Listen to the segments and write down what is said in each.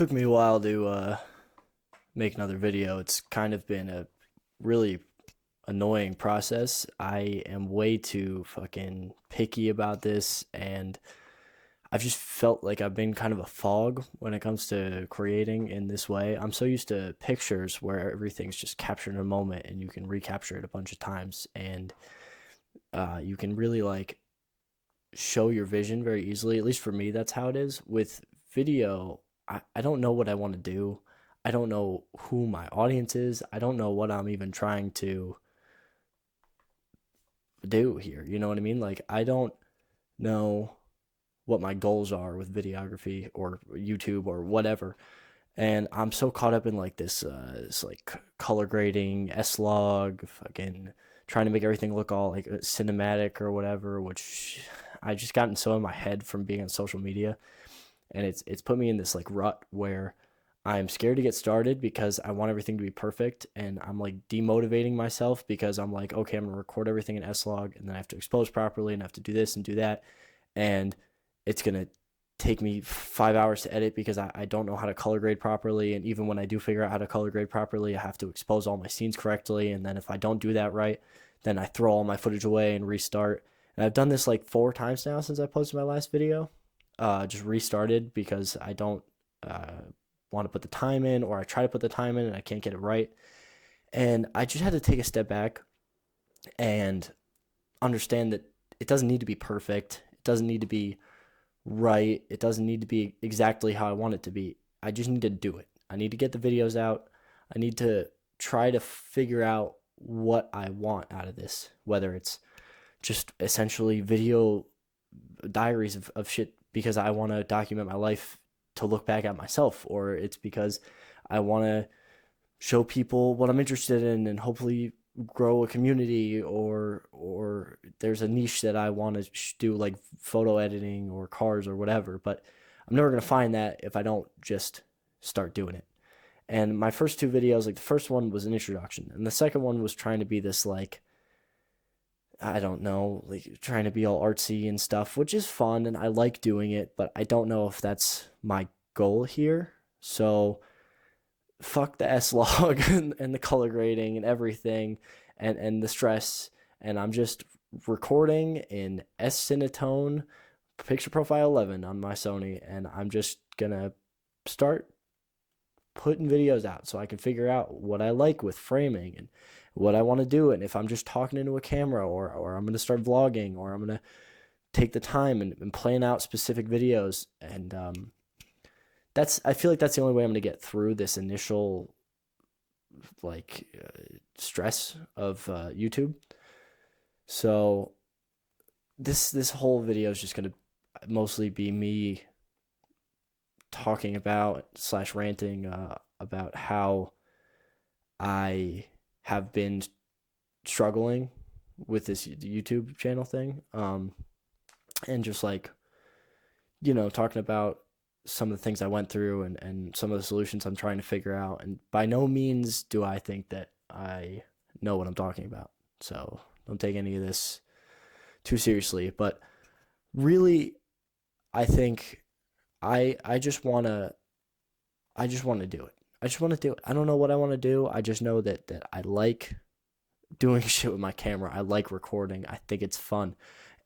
Took me a while to make another video. It's kind of been a really annoying process. I am way too fucking picky about this, and I've just felt like I've been kind of a fog when it comes to creating in this way. I'm so used to pictures where everything's just captured in a moment and you can recapture it a bunch of times, and you can really like show your vision very easily. At least for me, that's how it is. With video, I don't know what I want to do. I don't know who my audience is. I don't know what I'm even trying to do here. You know what I mean? Like, I don't know what my goals are with videography or YouTube or whatever. And I'm so caught up in like this like color grading, S-Log, fucking trying to make everything look all like cinematic or whatever, which I just gotten so in my head from being on social media, and it's put me in this like rut where I'm scared to get started because I want everything to be perfect, and I'm like demotivating myself because I'm like, okay, I'm gonna record everything in S-Log, and then I have to expose properly, and I have to do this and do that, and it's gonna take me 5 hours to edit because I don't know how to color grade properly, and even when I do figure out how to color grade properly, I have to expose all my scenes correctly, and then if I don't do that right, then I throw all my footage away and restart. And I've done this like 4 times now since I posted my last video. Just restarted because I don't uh, want to put the time in, or I try to put the time in and I can't get it right. And I just had to take a step back and understand that it doesn't need to be perfect. It doesn't need to be right. It doesn't need to be exactly how I want it to be. I just need to do it. I need to get the videos out. I need to try to figure out what I want out of this, whether it's just essentially video diaries of shit because I want to document my life to look back at myself, or it's because I want to show people what I'm interested in and hopefully grow a community, or there's a niche that I want to do like photo editing or cars or whatever, but I'm never going to find that if I don't just start doing it. And my first two videos, like the first one was an introduction, and the second one was trying to be this like, I don't know, like trying to be all artsy and stuff, which is fun and I like doing it, but I don't know if that's my goal here. So fuck the S log and the color grading and everything, and the stress. And I'm just recording in S Cinetone picture profile 11 on my Sony, and I'm just gonna start putting videos out so I can figure out what I like with framing and what I want to do, and if I'm just talking into a camera, or I'm going to start vlogging, or I'm going to take the time and plan out specific videos. And I feel like that's the only way I'm going to get through this initial like stress of YouTube. So this whole video is just going to mostly be me talking about slash ranting about how I have been struggling with this YouTube channel thing, and just like, talking about some of the things I went through, and some of the solutions I'm trying to figure out. And by no means do I think that I know what I'm talking about, so don't take any of this too seriously. But really, I think I just want to do it. I just want to do it. I don't know what I want to do. I just know that I like doing shit with my camera. I like recording. I think it's fun.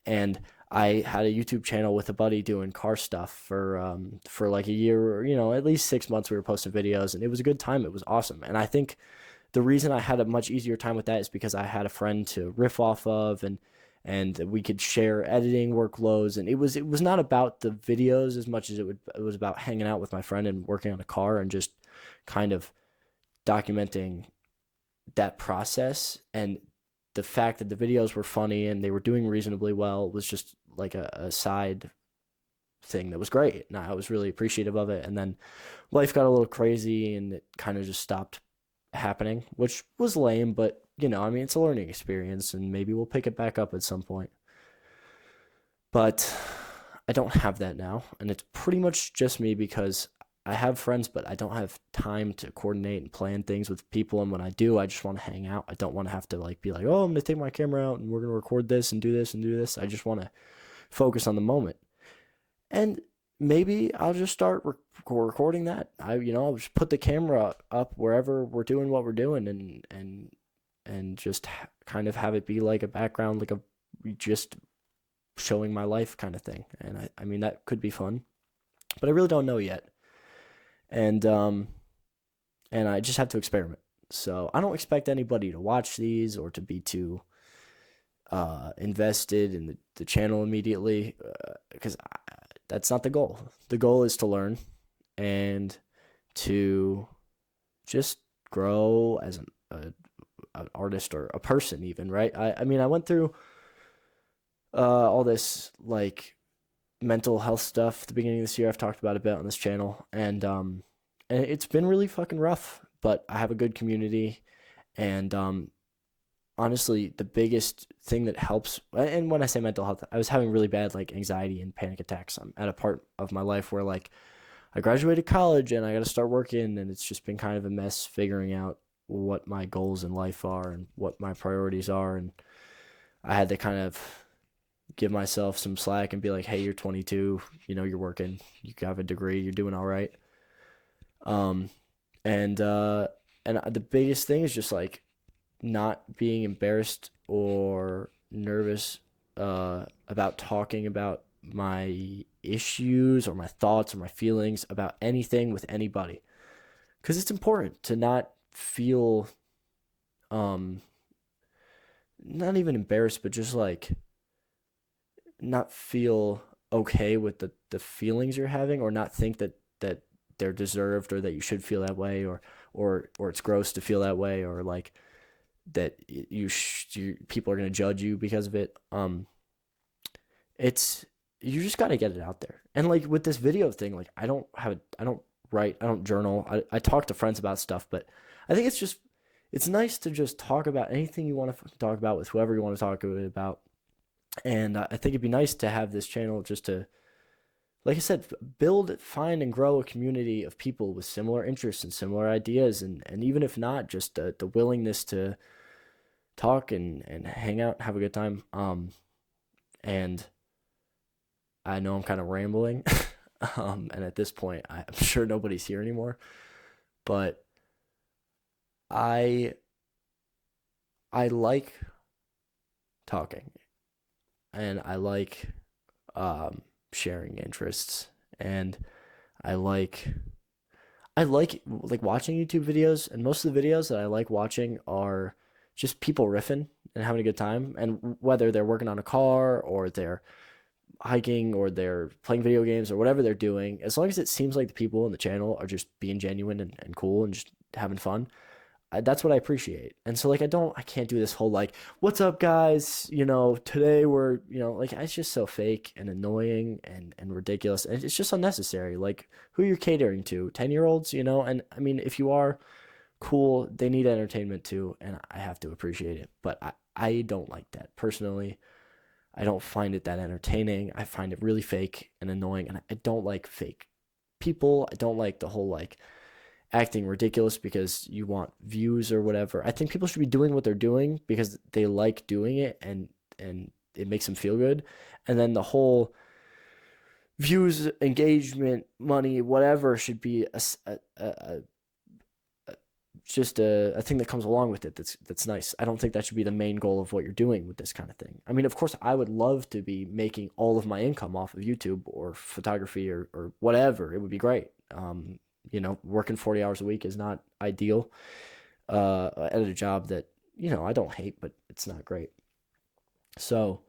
And I had a YouTube channel with a buddy doing car stuff for like a year, or at least 6 months. We were posting videos, and it was a good time. It was awesome. And I think the reason I had a much easier time with that is because I had a friend to riff off of, and we could share editing workloads. And it was not about the videos as much as it was about hanging out with my friend and working on a car and just kind of documenting that process. And the fact that the videos were funny and they were doing reasonably well was just like a side thing that was great, and I was really appreciative of it. And then life got a little crazy and it kind of just stopped happening, which was lame, but I mean, it's a learning experience, and maybe we'll pick it back up at some point. But I don't have that now, and it's pretty much just me because I have friends, but I don't have time to coordinate and plan things with people. And when I do, I just want to hang out. I don't want to have to like be like, oh, I'm gonna take my camera out and we're gonna record this and do this and do this. I just want to focus on the moment. And maybe I'll just start recording that. I'll just put the camera up wherever we're doing what we're doing, and just kind of have it be like a background, like a just showing my life kind of thing. And I mean that could be fun, but I really don't know yet. And and I just have to experiment. So I don't expect anybody to watch these or to be too invested in the channel immediately, because that's not the goal. The goal is to learn and to just grow as an artist or a person, even, right? I mean, I went through all this like mental health stuff at the beginning of this year. I've talked about a bit on this channel, and it's been really fucking rough. But I have a good community, and honestly, the biggest thing that helps, and when I say mental health, I was having really bad like anxiety and panic attacks. I'm at a part of my life where like I graduated college and I got to start working, and it's just been kind of a mess figuring out what my goals in life are and what my priorities are. And I had to kind of give myself some slack and be like, hey, you're 22, you're working, you have a degree, you're doing all right. Um, and the biggest thing is just like not being embarrassed or nervous about talking about my issues or my thoughts or my feelings about anything with anybody, because it's important to not feel um not even embarrassed, but just like not feel okay with the feelings you're having, or not think that they're deserved, or that you should feel that way, or it's gross to feel that way, or like that people are going to judge you because of it. It's You just got to get it out there. And like with this video thing, like I don't write, I don't journal. I talk to friends about stuff, but I think it's nice to just talk about anything you want to talk about with whoever you want to talk about. And I think it'd be nice to have this channel just to, like I said, build, find, and grow a community of people with similar interests and similar ideas. And even if not, just the willingness to talk and hang out, have a good time. And I know I'm kind of rambling. And at this point, I'm sure nobody's here anymore. But I I like talking, and I like sharing interests, and I like I like watching YouTube videos, and most of the videos that I like watching are just people riffing and having a good time, and whether they're working on a car or they're hiking or they're playing video games or whatever they're doing, as long as it seems like the people in the channel are just being genuine and cool and just having fun, that's what I appreciate. And so like I can't do this whole like, what's up guys, today we're, like it's just so fake and annoying and ridiculous, and it's just unnecessary. Like, who you're catering to, 10-year-olds, and I mean, if you are cool, they need entertainment too, and I have to appreciate it. But I don't like that personally. I don't find it that entertaining. I find it really fake and annoying, and I don't like fake people. I don't like the whole like acting ridiculous because you want views or whatever. I think people should be doing what they're doing because they like doing it, and it makes them feel good. And then the whole views, engagement, money, whatever should be a just a thing that comes along with it. That's nice. I don't think that should be the main goal of what you're doing with this kind of thing. I mean, of course, I would love to be making all of my income off of YouTube or photography or whatever. It would be great. Working 40 hours a week is not ideal. At a job that I don't hate, but it's not great. So,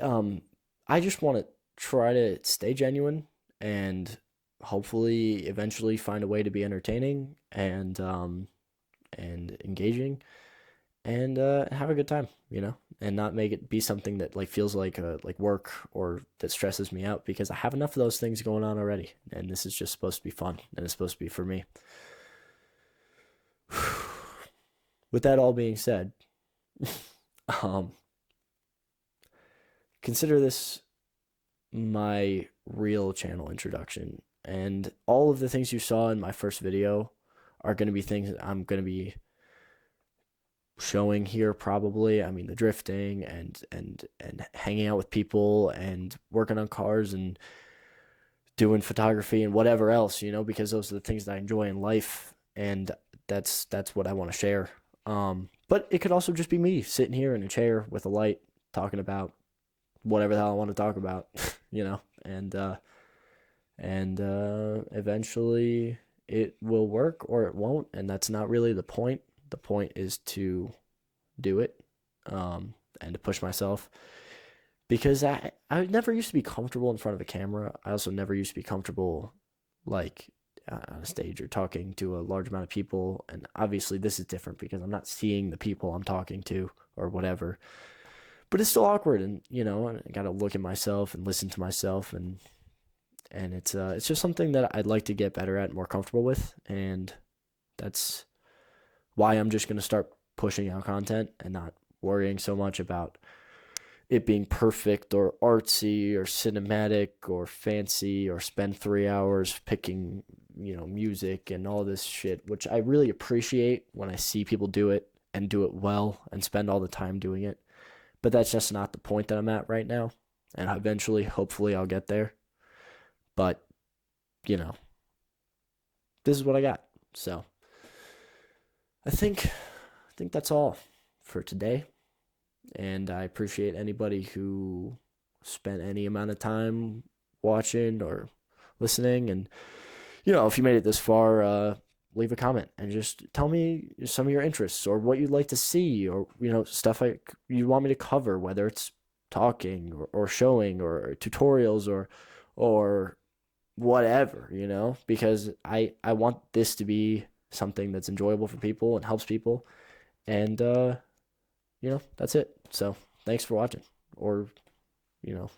um, I just want to try to stay genuine and hopefully eventually find a way to be entertaining and engaging, and have a good time, and not make it be something that like feels like work or that stresses me out, because I have enough of those things going on already, and this is just supposed to be fun, and it's supposed to be for me. With that all being said, um, consider this my real channel introduction, and all of the things you saw in my first video are going to be things that I'm going to be showing here probably. I mean, the drifting and hanging out with people and working on cars and doing photography and whatever else, because those are the things that I enjoy in life, and that's what I want to share. But it could also just be me sitting here in a chair with a light talking about whatever the hell I want to talk about, and eventually it will work or it won't, and that's not really the point. The point is to do it, and to push myself, because I never used to be comfortable in front of a camera. I also never used to be comfortable like on a stage or talking to a large amount of people. And obviously this is different because I'm not seeing the people I'm talking to or whatever. But it's still awkward, and I got to look at myself and listen to myself, and it's just something that I'd like to get better at, more comfortable with, and that's why I'm just going to start pushing out content and not worrying so much about it being perfect or artsy or cinematic or fancy, or spend 3 hours picking, music and all this shit, which I really appreciate when I see people do it and do it well and spend all the time doing it. But that's just not the point that I'm at right now. And eventually, hopefully, I'll get there. But, you know, this is what I got. So I think that's all for today. And I appreciate anybody who spent any amount of time watching or listening. And, if you made it this far, leave a comment and just tell me some of your interests or what you'd like to see, or, stuff you want me to cover, whether it's talking or showing or tutorials or whatever, because I want this to be something that's enjoyable for people and helps people. And, that's it. So thanks for watching. Or, you know,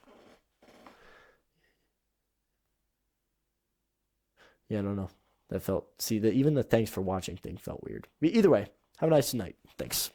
yeah, I don't know. That felt, see, even the thanks for watching thing felt weird. But either way, have a nice night. Thanks.